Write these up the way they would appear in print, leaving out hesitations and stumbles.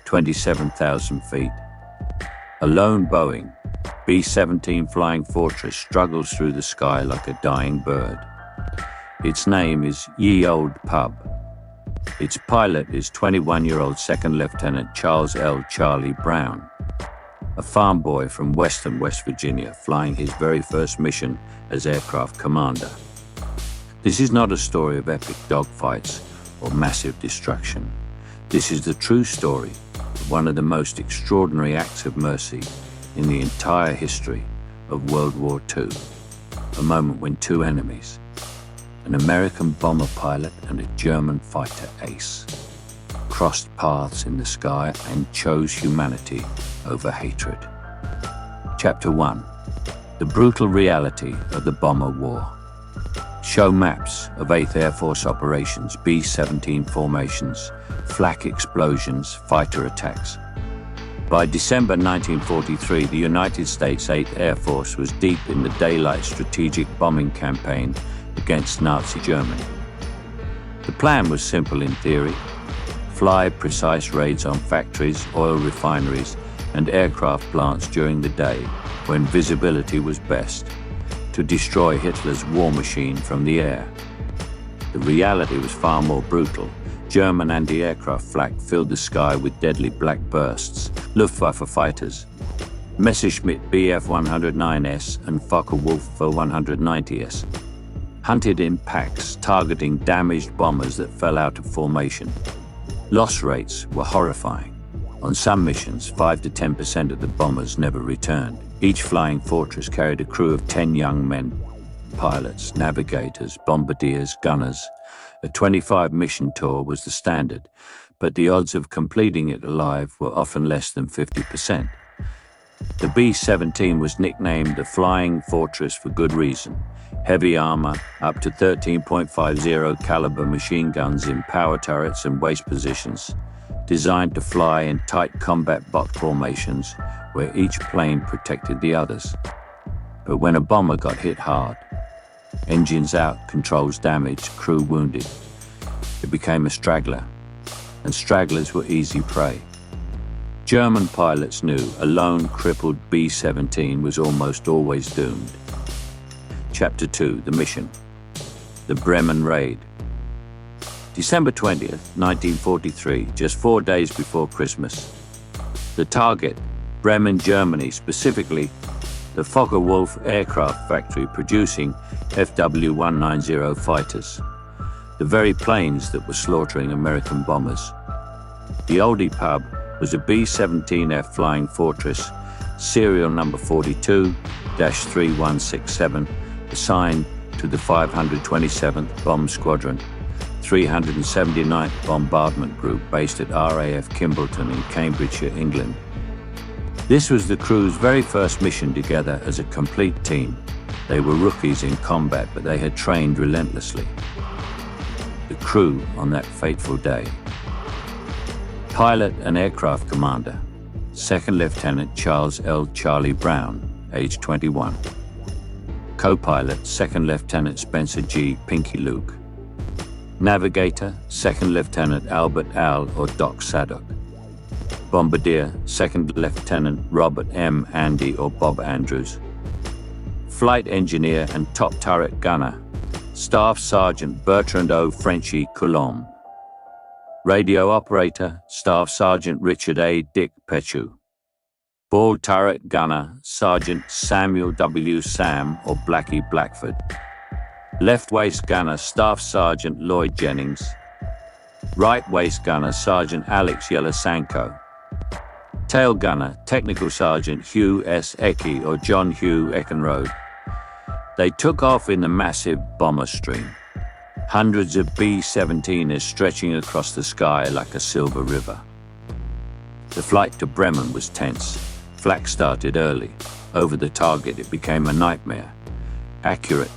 27,000 feet. A lone Boeing B-17 Flying Fortress struggles through the sky like a dying bird. Its name is Ye Old Pub. Its pilot is 21-year-old Second Lieutenant Charles L. Charlie Brown, a farm boy from western West Virginia flying his very first mission as aircraft commander. This is not a story of epic dogfights or massive destruction. This is the true story of one of the most extraordinary acts of mercy in the entire history of World War II. A moment when two enemies, an American bomber pilot and a German fighter ace, crossed paths in the sky and chose humanity over hatred. Chapter 1. The brutal reality of the bomber war. Show maps of 8th Air Force operations, B-17 formations, flak explosions, fighter attacks. By December 1943, the United States 8th Air Force was deep in the daylight strategic bombing campaign against Nazi Germany. The plan was simple in theory: fly precise raids on factories, oil refineries, and aircraft plants during the day when visibility was best, to destroy Hitler's war machine from the air. The reality was far more brutal. German anti-aircraft flak filled the sky with deadly black bursts. Luftwaffe fighters, Messerschmitts Bf-109S and Focke-Wulf 190S, hunted in packs, targeting damaged bombers that fell out of formation. Loss rates were horrifying. On some missions, 5 to 10% of the bombers never returned. Each flying fortress carried a crew of 10 young men, pilots, navigators, bombardiers, gunners. A 25-mission tour was the standard, but the odds of completing it alive were often less than 50%. The B-17 was nicknamed the Flying Fortress for good reason. Heavy armor, up to 13.50 caliber machine guns in power turrets and waist positions, designed to fly in tight combat box formations where each plane protected the others. But when a bomber got hit hard, engines out, controls damaged, crew wounded, it became a straggler, and stragglers were easy prey. German pilots knew a lone, crippled B-17 was almost always doomed. Chapter 2, The Mission. The Bremen Raid. December 20th, 1943, just 4 days before Christmas. The target, Bremen, Germany, specifically the Focke-Wulf aircraft factory producing FW-190 fighters, the very planes that were slaughtering American bombers. The Oldie Pub was a B-17F Flying Fortress, serial number 42-3167, assigned to the 527th Bomb Squadron, 379th Bombardment Group based at RAF Kimballton in Cambridgeshire, England. This was the crew's very first mission together as a complete team. They were rookies in combat, but they had trained relentlessly. The crew on that fateful day. Pilot and aircraft commander, Second Lieutenant Charles L. Charlie Brown, age 21. Co-pilot, Second Lieutenant Spencer G. Pinky Luke. Navigator, Second Lieutenant Albert Al or Doc Sadok. Bombardier, Second Lieutenant Robert M. Andy or Bob Andrews. Flight engineer and top turret gunner, Staff Sergeant Bertrand O. Frenchy Coulombe. Radio operator, Staff Sergeant Richard A. Dick Pechu. Ball turret gunner, Sergeant Samuel W. Sam or Blackie Blackford. Left waist gunner, Staff Sergeant Lloyd Jennings. Right waist gunner, Sergeant Alex Yelasanko. Tail gunner, Technical Sergeant Hugh S. Ecke or John Hugh Eckenrode. They took off in the massive bomber stream. Hundreds of B-17s stretching across the sky like a silver river. The flight to Bremen was tense. Flak started early. Over the target, it became a nightmare. Accurate,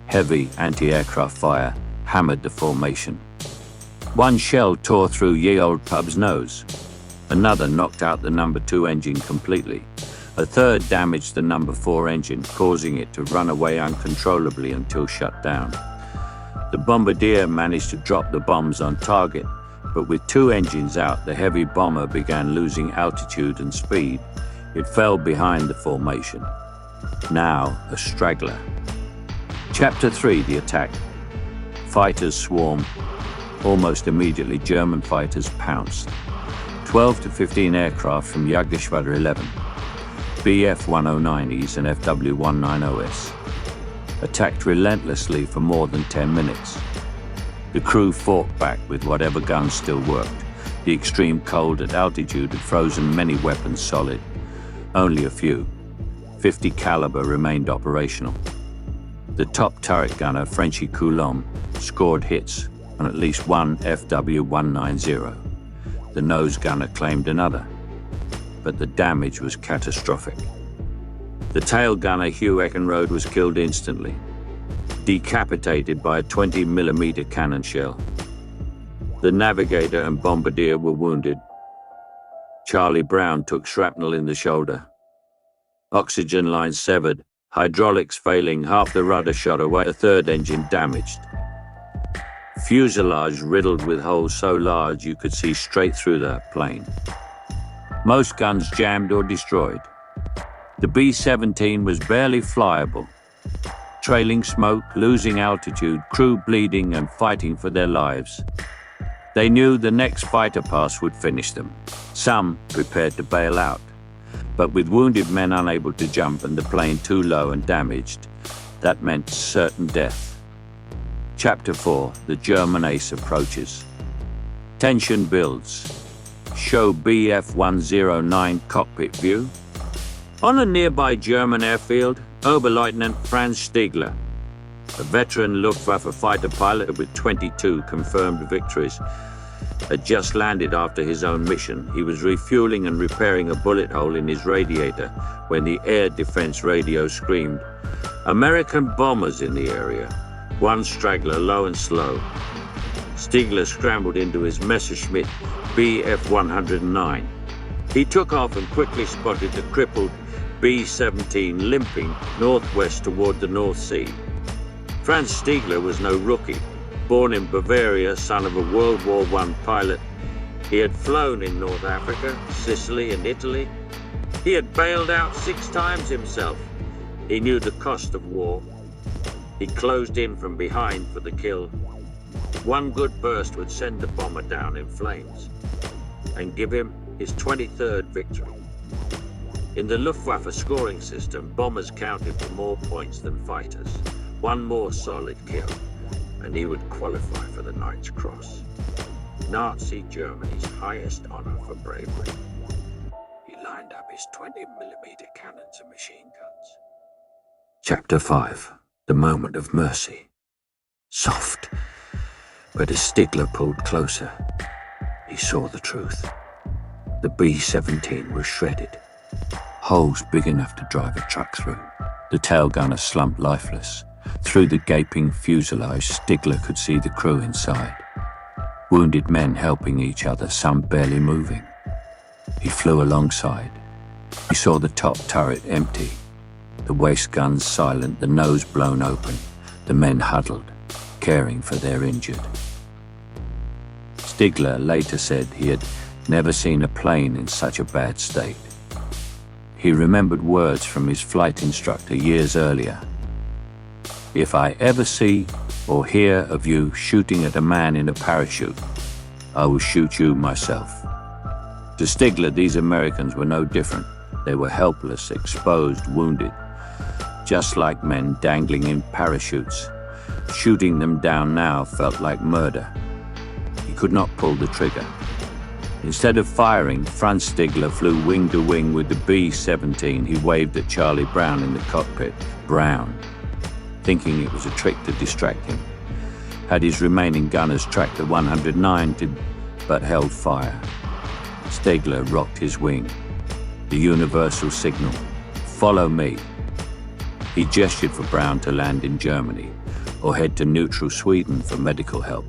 heavy anti-aircraft fire hammered the formation. One shell tore through Ye Old Pub's nose. Another knocked out the number 2 engine completely. A third damaged the number 4 engine, causing it to run away uncontrollably until shut down. The bombardier managed to drop the bombs on target, But with two engines out, the heavy bomber began losing altitude and speed. It fell behind the formation, now a straggler. Chapter 3, the attack. Fighters swarmed. Almost immediately, German fighters pounced. 12 to 15 aircraft from Jagdgeschwader 11, Bf-109Es and FW-190s, attacked relentlessly for more than 10 minutes. The crew fought back with whatever guns still worked. The extreme cold at altitude had frozen many weapons solid. Only a few, 50 caliber, remained operational. The top turret gunner, Frenchy Coulomb, scored hits on at least one FW-190. The nose gunner claimed another, but the damage was catastrophic. The tail gunner, Hugh Eckenrode, was killed instantly, decapitated by a 20mm cannon shell. The navigator and bombardier were wounded. Charlie Brown took shrapnel in the shoulder. Oxygen lines severed, hydraulics failing, half the rudder shot away, a third engine damaged. Fuselage riddled with holes so large you could see straight through the plane. Most guns jammed or destroyed. The B-17 was barely flyable. Trailing smoke, losing altitude, crew bleeding and fighting for their lives. They knew the next fighter pass would finish them. Some prepared to bail out, but with wounded men unable to jump and the plane too low and damaged, that meant certain death. Chapter 4, the German ace approaches. Tension builds. Show Bf-109 cockpit view. On a nearby German airfield, Oberleutnant Franz Stiegler, a veteran Luftwaffe fighter pilot with 22 confirmed victories, had just landed after his own mission. He was refueling and repairing a bullet hole in his radiator when the air defense radio screamed, "American bombers in the area." One straggler, low and slow. Stiegler scrambled into his Messerschmitts Bf-109. He took off and quickly spotted the crippled B-17 limping northwest toward the North Sea. Franz Stiegler was no rookie. Born in Bavaria, son of a World War I pilot, he had flown in North Africa, Sicily and Italy. He had bailed out 6 times himself. He knew the cost of war. He closed in from behind for the kill. One good burst would send the bomber down in flames and give him his 23rd victory. In the Luftwaffe scoring system, bombers counted for more points than fighters. One more solid kill, and he would qualify for the Knight's Cross, Nazi Germany's highest honor for bravery. He lined up his 20mm cannons and machine guns. Chapter 5, the moment of mercy. Soft, but as Stiegler pulled closer, he saw the truth. The B-17 was shredded. Holes big enough to drive a truck through. The tail gunner slumped lifeless. Through the gaping fuselage, Stiegler could see the crew inside. Wounded men helping each other, some barely moving. He flew alongside. He saw the top turret empty, the waist guns silent, the nose blown open, the men huddled, caring for their injured. Stiegler later said he had never seen a plane in such a bad state. He remembered words from his flight instructor years earlier. "If I ever see or hear of you shooting at a man in a parachute, I will shoot you myself." To Stiegler, these Americans were no different. They were helpless, exposed, wounded, just like men dangling in parachutes. Shooting them down now felt like murder. He could not pull the trigger. Instead of firing, Franz Stiegler flew wing to wing with the B-17. He waved at Charlie Brown in the cockpit. Brown, thinking it was a trick to distract him, had his remaining gunners track the 109 but held fire. Stiegler rocked his wing. The universal signal, "Follow me." He gestured for Brown to land in Germany or head to neutral Sweden for medical help.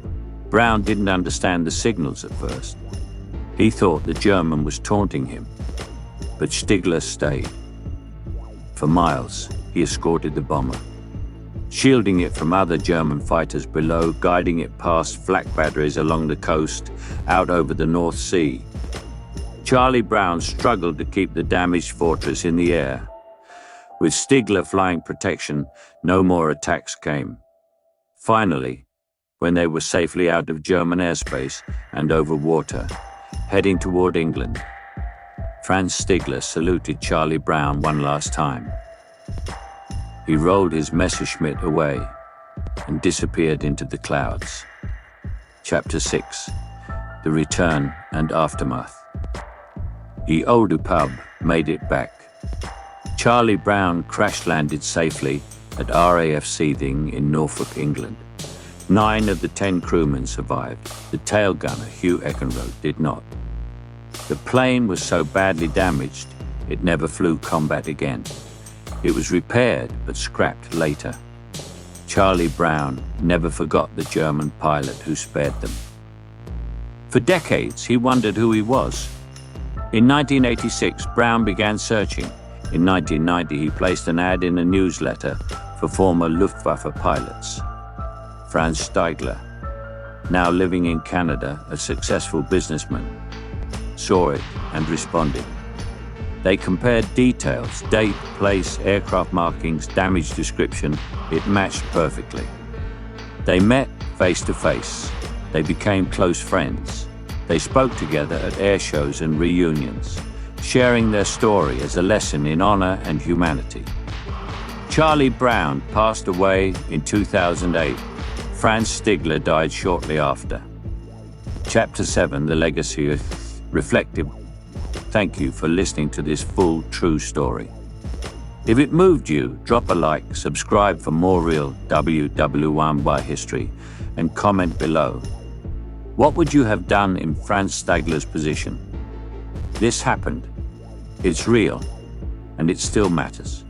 Brown didn't understand the signals at first. He thought the German was taunting him, but Stiegler stayed. For miles, he escorted the bomber. shielding it from other German fighters below, guiding it past flak batteries along the coast, out over the North Sea. Charlie Brown struggled to keep the damaged fortress in the air. With Stigler flying protection, no more attacks came. Finally, when they were safely out of German airspace and over water, heading toward England, Franz Stigler saluted Charlie Brown one last time. He rolled his Messerschmitt away and disappeared into the clouds. Chapter 6: The Return and Aftermath. The old pub made it back. Charlie Brown crash-landed safely at RAF Seething in Norfolk, England. 9 of the 10 crewmen survived. The tail gunner, Hugh Eckenrode, did not. The plane was so badly damaged, it never flew combat again. It was repaired but scrapped later. Charlie Brown never forgot the German pilot who spared them. For decades, he wondered who he was. In 1986, Brown began searching. In 1990, he placed an ad in a newsletter for former Luftwaffe pilots. Franz Stigler, now living in Canada, a successful businessman, saw it and responded. They compared details, date, place, aircraft markings, damage description. It matched perfectly. They met face to face. They became close friends. They spoke together at air shows and reunions, sharing their story as a lesson in honor and humanity. Charlie Brown passed away in 2008. Franz Stigler died shortly after. Chapter 7, The Legacy of Reflective. Thank you for listening to this full, true story. If it moved you, drop a like, subscribe for more real WW1 history, and comment below. What would you have done in Franz Stigler's position? This happened. It's real, and it still matters.